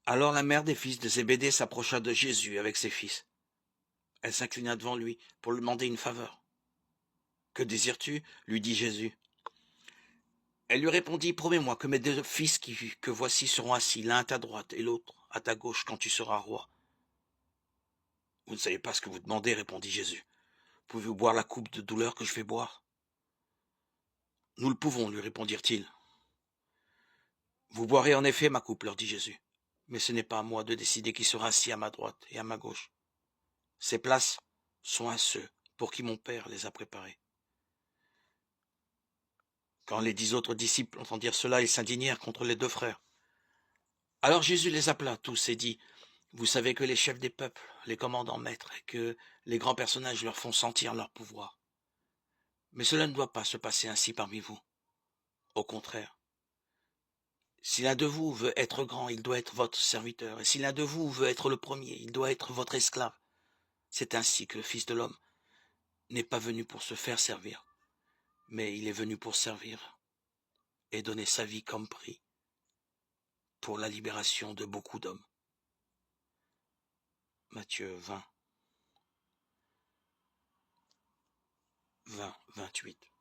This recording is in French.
Alors la mère des fils de Zébédée s'approcha de Jésus avec ses fils. Elle s'inclina devant lui pour lui demander une faveur. « Que désires-tu » lui dit Jésus. Elle lui répondit, « Promets-moi que mes deux fils que voici seront assis, l'un à ta droite et l'autre à ta gauche quand tu seras roi. » « Vous ne savez pas ce que vous demandez, répondit Jésus. Pouvez-vous boire la coupe de douleur que je vais boire ? » « Nous le pouvons, lui répondirent-ils. »« Vous boirez en effet ma coupe, leur dit Jésus. Mais ce n'est pas à moi de décider qui sera assis à ma droite et à ma gauche. Ces places sont à ceux pour qui mon Père les a préparées. » Quand les 10 autres disciples entendirent cela, ils s'indignèrent contre les deux frères. Alors Jésus les appela tous et dit, « Vous savez que les chefs des peuples les commandent en maîtres et que les grands personnages leur font sentir leur pouvoir. Mais cela ne doit pas se passer ainsi parmi vous. Au contraire, si l'un de vous veut être grand, il doit être votre serviteur. Et si l'un de vous veut être le premier, il doit être votre esclave. C'est ainsi que le Fils de l'homme n'est pas venu pour se faire servir, mais il est venu pour servir et donner sa vie comme prix pour la libération de beaucoup d'hommes. » Matthieu 20, 28.